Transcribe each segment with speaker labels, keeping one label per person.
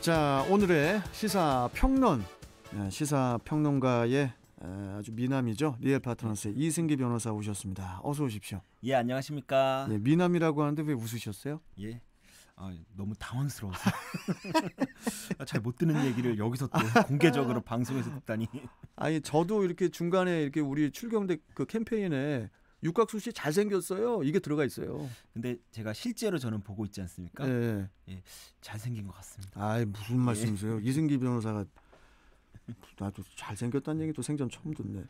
Speaker 1: 자, 오늘의 시사평론, 시사평론가의 아주 미남이죠. 리얼 파트너스의 이승기 변호사 오셨습니다. 어서 오십시오.
Speaker 2: 예, 안녕하십니까.
Speaker 1: 예, 미남이라고 하는데 왜 웃으셨어요?
Speaker 2: 예, 너무 당황스러워서 잘 못 듣는 얘기를 여기서 또 공개적으로 방송에서 듣다니.
Speaker 1: 아니, 저도 이렇게 중간에 이렇게 우리 출경대 그 캠페인에 육각수 씨 잘생겼어요, 이게 들어가 있어요.
Speaker 2: 근데 제가 실제로 저는 보고 있지 않습니까?
Speaker 1: 예,
Speaker 2: 예, 잘생긴 것 같습니다.
Speaker 1: 아이, 무슨 말씀이세요? 이승기 변호사가 나도 잘생겼다는 얘기 또 생전 처음 듣네.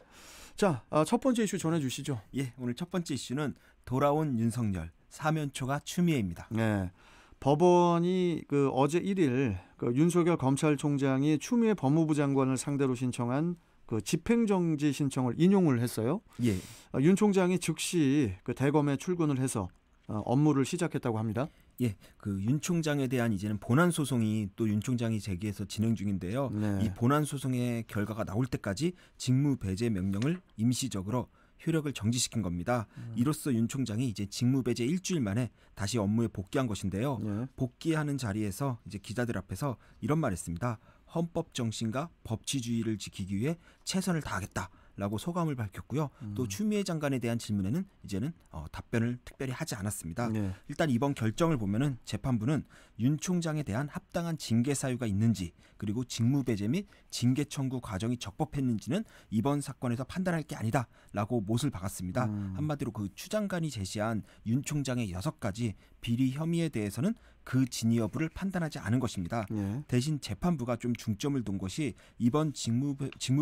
Speaker 1: 자, 첫 번째 이슈 전해주시죠.
Speaker 2: 예, 오늘 첫 번째 이슈는 돌아온 윤석열 사면초가 추미애입니다.
Speaker 1: 네, 법원이 어제 1일 윤석열 검찰총장이 추미애 법무부 장관을 상대로 신청한 집행정지 신청을 인용을 했어요.
Speaker 2: 예.
Speaker 1: 윤 총장이 즉시 대검에 출근을 해서 업무를 시작했다고 합니다.
Speaker 2: 예, 윤 총장에 대한 이제는 본안 소송이 또 윤 총장이 제기해서 진행 중인데요.
Speaker 1: 네.
Speaker 2: 이 본안 소송의 결과가 나올 때까지 직무 배제 명령을 임시적으로 효력을 정지시킨 겁니다. 이로써 윤 총장이 이제 직무 배제 일주일 만에 다시 업무에 복귀한 것인데요.
Speaker 1: 네.
Speaker 2: 복귀하는 자리에서 이제 기자들 앞에서 이런 말했습니다. 헌법 정신과 법치주의를 지키기 위해 최선을 다하겠다라고 소감을 밝혔고요. 또 추미애 장관에 대한 질문에는 이제는 답변을 특별히 하지 않았습니다.
Speaker 1: 네.
Speaker 2: 일단 이번 결정을 보면은 재판부는 윤 총장에 대한 합당한 징계 사유가 있는지, 그리고 직무 배제 및 징계 청구 과정이 적법했는지는 이번 사건에서 판단할 게 아니다라고 못을 박았습니다. 한마디로 추 장관이 제시한 윤 총장의 6가지 비리 혐의에 대해서는 그 진위 여부를 판단하지 않은 것입니다.
Speaker 1: 네.
Speaker 2: 대신 재판부가 좀 중점을 둔 것이 이번 직무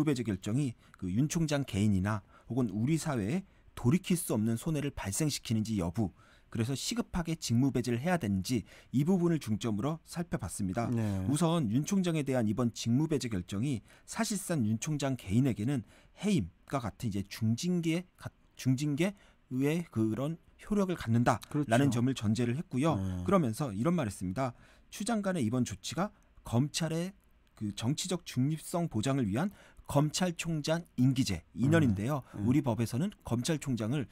Speaker 2: 배제 결정이 윤 총장 개인이나 혹은 우리 사회에 돌이킬 수 없는 손해를 발생시키는지 여부, 그래서 시급하게 직무 배제를 해야 되는지 이 부분을 중점으로 살펴봤습니다.
Speaker 1: 네.
Speaker 2: 우선 윤 총장에 대한 이번 직무 배제 결정이 사실상 윤 총장 개인에게는 해임과 같은 이제 중징계의 그런 효력을 갖는다라는
Speaker 1: 그렇죠.
Speaker 2: 점을 전제를 했고요.
Speaker 1: 네.
Speaker 2: 그러면서 이런 말했습니다. 추 장관의 이번 조치가 검찰의 정치적 중립성 보장을 위한 검찰총장 임기제 2년인데요. 우리 법에서는 검찰총장의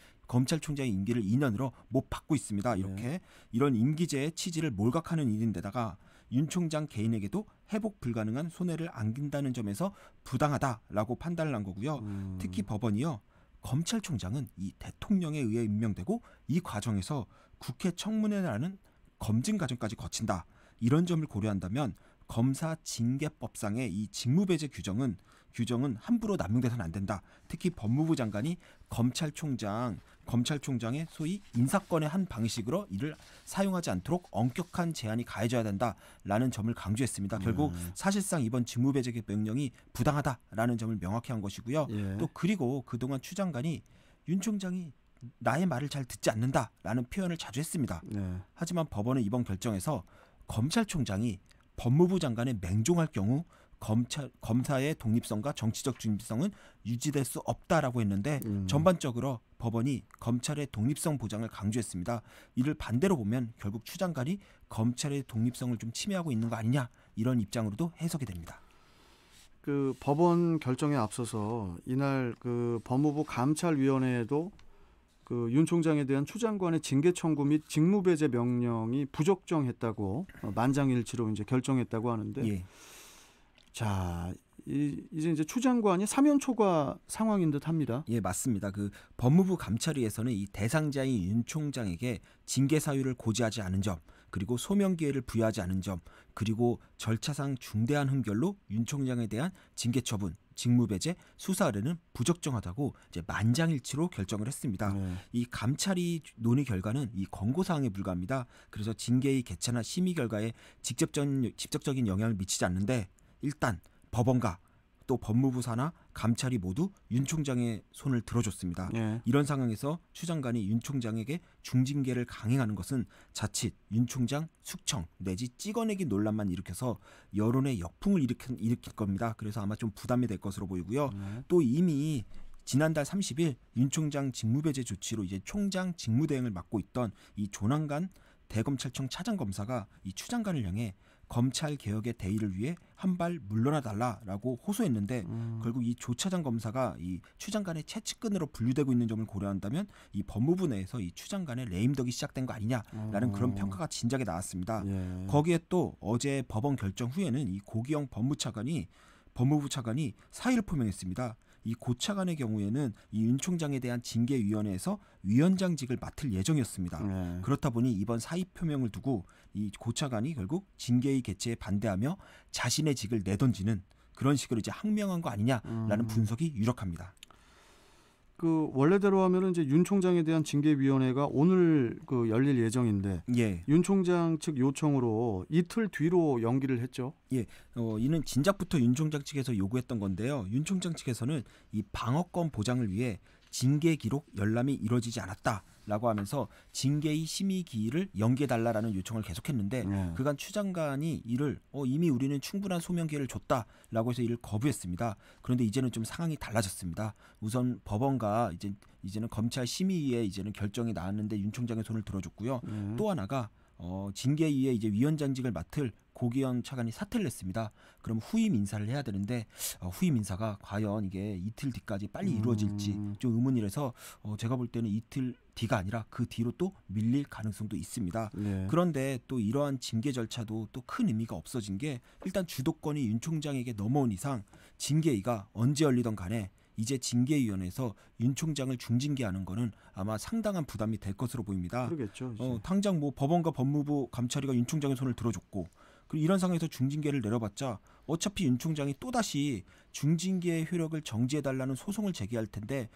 Speaker 2: 임기를 2년으로 못 받고 있습니다. 이렇게 이런 임기제의 취지를 몰각하는 일인데다가 윤 총장 개인에게도 회복 불가능한 손해를 안긴다는 점에서 부당하다라고 판단을 한 거고요. 특히 법원이요. 검찰총장은 이 대통령에 의해 임명되고 이 과정에서 국회 청문회라는 검증 과정까지 거친다. 이런 점을 고려한다면 검사징계법상의 이 직무배제 규정은 함부로 남용돼서는 안 된다. 특히 법무부 장관이 검찰총장의 소위 인사권의 한 방식으로 이를 사용하지 않도록 엄격한 제한이 가해져야 된다라는 점을 강조했습니다. 결국 사실상 이번 직무배제 명령이 부당하다라는 점을 명확히 한 것이고요.
Speaker 1: 예.
Speaker 2: 또 그리고 그동안 추 장관이 윤 총장이 나의 말을 잘 듣지 않는다라는 표현을 자주 했습니다.
Speaker 1: 네.
Speaker 2: 하지만 법원은 이번 결정에서 검찰총장이 법무부 장관에 맹종할 경우 검사의 독립성과 정치적 중립성은 유지될 수 없다라고 했는데 전반적으로 법원이 검찰의 독립성 보장을 강조했습니다. 이를 반대로 보면 결국 추 장관이 검찰의 독립성을 좀 침해하고 있는 거 아니냐, 이런 입장으로도 해석이 됩니다.
Speaker 1: 법원 결정에 앞서서 이날 법무부 감찰위원회에도 윤 총장에 대한 추 장관의 징계 청구 및 직무배제 명령이 부적정했다고 만장일치로 이제 결정했다고 하는데,
Speaker 2: 예.
Speaker 1: 자, 이제 추 장관이 사면 초과 상황인 듯합니다.
Speaker 2: 예, 맞습니다. 법무부 감찰위에서는 이 대상자인 윤 총장에게 징계 사유를 고지하지 않은 점, 그리고 소명 기회를 부여하지 않은 점, 그리고 절차상 중대한 흠결로 윤 총장에 대한 징계 처분, 직무배제, 수사 의뢰는 부적정하다고 이제 만장일치로 결정을 했습니다. 이 감찰위 논의 결과는 이 권고 사항에 불과합니다. 그래서 징계의 개최나 심의 결과에 직접적인 영향을 미치지 않는데, 일단 법원과 또 법무부 산하 감찰이 모두 윤 총장의 손을 들어줬습니다.
Speaker 1: 예.
Speaker 2: 이런 상황에서 추 장관이 윤 총장에게 중징계를 강행하는 것은 자칫 윤 총장 숙청 내지 찍어내기 논란만 일으켜서 여론의 역풍을 일으킬 겁니다. 그래서 아마 좀 부담이 될 것으로 보이고요. 또 이미 지난달 30일 윤 총장 직무배제 조치로 이제 총장 직무대행을 맡고 있던 이 조남관 대검찰청 차장검사가 이 추 장관을 향해 검찰 개혁의 대의를 위해 한 발 물러나 달라라고 호소했는데 결국 이 조 차장 검사가 이 추 장관의 최측근으로 분류되고 있는 점을 고려한다면 이 법무부 내에서 이 추 장관의 레임덕이 시작된 거 아니냐라는 그런 평가가 진작에 나왔습니다.
Speaker 1: 예.
Speaker 2: 거기에 또 어제 법원 결정 후에는 이 고기영 법무부 차관이 사의를 표명했습니다. 이 고 차관의 경우에는 이 윤 총장에 대한 징계위원회에서 위원장직을 맡을 예정이었습니다.
Speaker 1: 예.
Speaker 2: 그렇다 보니 이번 사의 표명을 두고 이 고 차관이 결국 징계의 개최에 반대하며 자신의 직을 내던지는 그런 식으로 이제 항명한 거 아니냐라는 분석이 유력합니다.
Speaker 1: 그 원래대로 하면은 이제 윤 총장에 대한 징계위원회가 오늘 그 열릴 예정인데
Speaker 2: 예.
Speaker 1: 윤 총장 측 요청으로 이틀 뒤로 연기를 했죠.
Speaker 2: 이는 진작부터 윤 총장 측에서 요구했던 건데요. 윤 총장 측에서는 이 방어권 보장을 위해 징계 기록 열람이 이루어지지 않았다라고 하면서 징계의 심의 기일을 연기해달라라는 요청을 계속했는데 그간 추 장관이 이를 이미 우리는 충분한 소명 기회를 줬다라고 해서 이를 거부했습니다. 그런데 이제는 좀 상황이 달라졌습니다. 우선 법원과 이제는 검찰 심의위에 이제는 결정이 나왔는데 윤 총장의 손을 들어줬고요. 또 하나가 징계위에 이제 위원장직을 맡을 고기영 차관이 사퇴를 했습니다. 그럼 후임 인사를 해야 되는데 후임 인사가 과연 이게 이틀 뒤까지 빨리 이루어질지 좀 의문이라서 제가 볼 때는 이틀 뒤가 아니라 그 뒤로 또 밀릴 가능성도 있습니다.
Speaker 1: 네.
Speaker 2: 그런데 또 이러한 징계 절차도 또 큰 의미가 없어진 게 일단 주도권이 윤 총장에게 넘어온 이상 징계위가 언제 열리던 간에 이제 징계위원회에서 윤 총장을 중징계하는 거는 아마 상당한 부담이 될 것으로 보입니다.
Speaker 1: 그러겠죠. 이제.
Speaker 2: 당장 뭐 법원과 법무부 감찰위가 윤 총장의 손을 들어줬고 그리고 이런 상황에서 중징계를 내려봤자 어차피 윤 총장이 또다시 중징계의 효력을 정지해달라는 소송을 제기할 텐데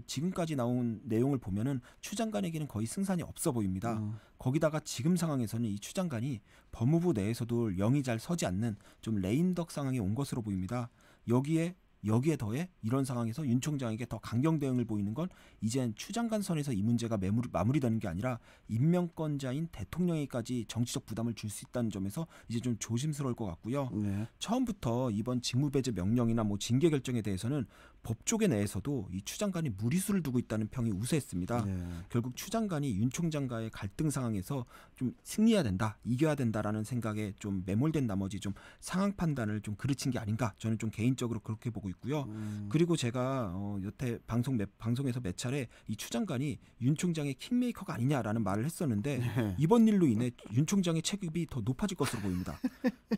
Speaker 2: 지금까지 나온 내용을 보면은 추 장관에게는 거의 승산이 없어 보입니다. 거기다가 지금 상황에서는 이 추 장관이 법무부 내에서도 영이 잘 서지 않는 좀 레임덕 상황에 온 것으로 보입니다. 여기에 더해 이런 상황에서 윤 총장에게 더 강경 대응을 보이는 건 이젠 추 장관 선에서 이 문제가 마무리되는 게 아니라 임명권자인 대통령에게까지 정치적 부담을 줄 수 있다는 점에서 이제 좀 조심스러울 것 같고요.
Speaker 1: 네.
Speaker 2: 처음부터 이번 직무배제 명령이나 뭐 징계 결정에 대해서는 법조계 내에서도 이 추 장관이 무리수를 두고 있다는 평이 우세했습니다.
Speaker 1: 네.
Speaker 2: 결국 추 장관이 윤 총장과의 갈등 상황에서 좀 승리해야 된다, 이겨야 된다라는 생각에 좀 매몰된 나머지 좀 상황 판단을 좀 그르친 게 아닌가 저는 좀 개인적으로 그렇게 보고 있고요. 그리고 제가 여태 방송에서 몇 차례 이 추 장관이 윤 총장의 킹메이커가 아니냐라는 말을 했었는데
Speaker 1: 네.
Speaker 2: 이번 일로 인해 윤 총장의 체급이 더 높아질 것으로 보입니다.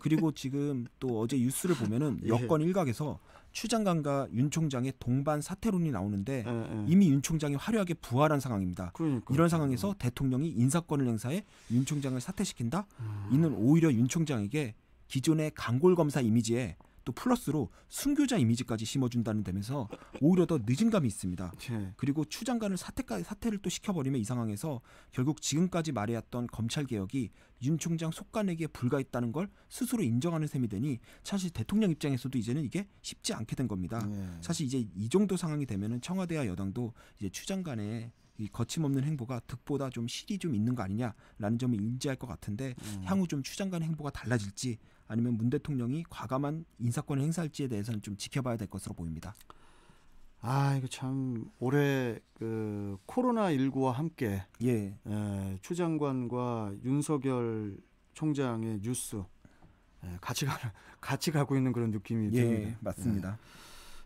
Speaker 2: 그리고 지금 또 어제 뉴스를 보면은 여권 일각에서 추 장관과 윤 총장의 동반 사퇴론이 나오는데 이미 윤 총장이 화려하게 부활한 상황입니다.
Speaker 1: 그러니까.
Speaker 2: 이런 상황에서 대통령이 인사권을 행사해 윤 총장을 사퇴시킨다? 이는 오히려 윤 총장에게 기존의 강골 검사 이미지에 또 플러스로 순교자 이미지까지 심어준다는 데면서 오히려 더 늦은 감이 있습니다.
Speaker 1: 네.
Speaker 2: 그리고 추 장관을 사퇴를 또 시켜버리면 이 상황에서 결국 지금까지 말해왔던 검찰개혁이 윤 총장 속간에게 불과했다는 걸 스스로 인정하는 셈이 되니 사실 대통령 입장에서도 이제는 이게 쉽지 않게 된 겁니다.
Speaker 1: 네.
Speaker 2: 사실 이제 이 정도 상황이 되면은 청와대와 여당도 이제 추 장관의 이 거침없는 행보가 득보다 좀 실이 좀 있는 거 아니냐라는 점을 인지할 것 같은데 향후 좀 추 장관의 행보가 달라질지 아니면 문 대통령이 과감한 인사권을 행사할지에 대해서는 좀 지켜봐야 될 것으로 보입니다.
Speaker 1: 이거 참 올해 그 코로나19와 함께 추 장관과 윤석열 총장의 뉴스 같이 가고 있는 그런 느낌이 듭니다.
Speaker 2: 맞습니다.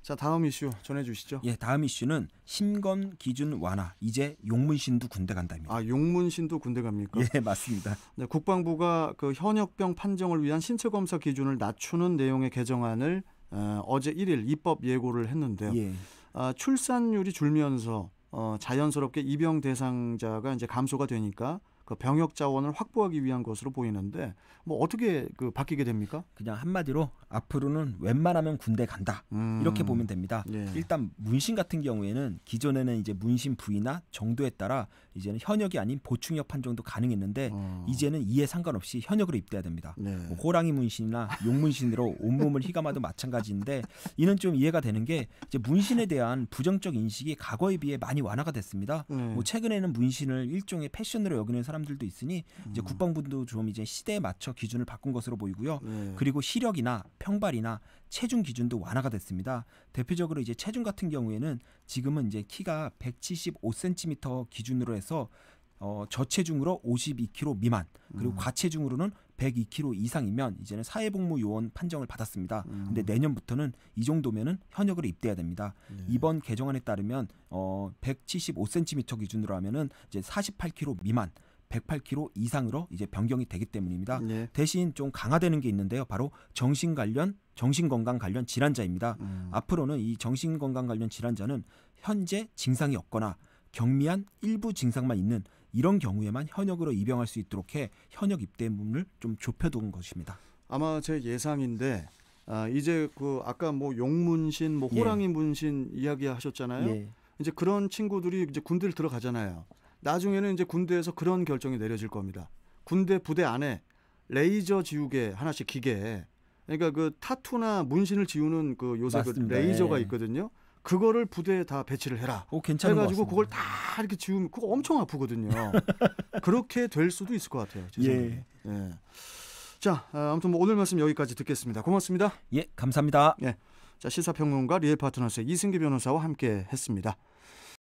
Speaker 1: 자, 다음 이슈 전해주시죠.
Speaker 2: 다음 이슈는 심건 기준 완화. 이제 용문신도 군대 간다입니다.
Speaker 1: 용문신도 군대 갑니까?
Speaker 2: 맞습니다.
Speaker 1: 네, 국방부가 그 현역병 판정을 위한 신체 검사 기준을 낮추는 내용의 개정안을 어제 1일 입법 예고를 했는데요. 출산율이 줄면서 자연스럽게 입영 대상자가 이제 감소가 되니까 그 병역 자원을 확보하기 위한 것으로 보이는데 뭐 어떻게 그 바뀌게 됩니까?
Speaker 2: 그냥 한마디로 앞으로는 웬만하면 군대 간다 이렇게 보면 됩니다. 일단 문신 같은 경우에는 기존에는 이제 문신 부위나 정도에 따라 이제는 현역이 아닌 보충역 판정도 가능했는데 이제는 이에 상관없이 현역으로 입대해야 됩니다. 뭐 호랑이 문신이나 용 문신으로 온몸을 휘감아도 마찬가지인데 이는 좀 이해가 되는 게 이제 문신에 대한 부정적 인식이 과거에 비해 많이 완화가 됐습니다. 뭐 최근에는 문신을 일종의 패션으로 여기는 사람들도 있으니 이제 국방부도 좀 이제 시대에 맞춰 기준을 바꾼 것으로 보이고요. 그리고 시력이나 평발이나 체중 기준도 완화가 됐습니다. 대표적으로 이제 체중 같은 경우에는 지금은 이제 키가 175cm 기준으로 해서 저체중으로 52kg 미만 그리고 과체중으로는 102kg 이상이면 이제는 사회복무 요원 판정을 받았습니다. 근데 내년부터는 이 정도면은 현역으로 입대해야 됩니다. 이번 개정안에 따르면 175cm 기준으로 하면은 이제 48kg 미만 108kg 이상으로 이제 변경이 되기 때문입니다. 대신 좀 강화되는 게 있는데요. 바로 정신건강 관련 질환자입니다. 앞으로는 이 정신건강 관련 질환자는 현재 증상이 없거나 경미한 일부 증상만 있는 이런 경우에만 현역으로 입영할 수 있도록 해 현역 입대문을 좀 좁혀둔 것입니다.
Speaker 1: 아마 제 예상인데 이제 그 아까 뭐 용문신, 뭐 호랑이 문신 이야기하셨잖아요. 이제 그런 친구들이 이제 군대를 들어가잖아요. 나중에는 이제 군대에서 그런 결정이 내려질 겁니다. 군대 부대 안에 레이저 지우개 하나씩 기계, 그러니까 그 타투나 문신을 지우는 그 요새 그 레이저가 있거든요. 그거를 부대에 다 배치를 해라.
Speaker 2: 괜찮은
Speaker 1: 해가지고 그걸 다 이렇게 지우면 그거 엄청 아프거든요. 그렇게 될 수도 있을 것 같아요. 예. 자, 아무튼 뭐 오늘 말씀 여기까지 듣겠습니다. 고맙습니다.
Speaker 2: 예, 감사합니다.
Speaker 1: 자, 시사평론가 리얼파트너스의 이승기 변호사와 함께했습니다.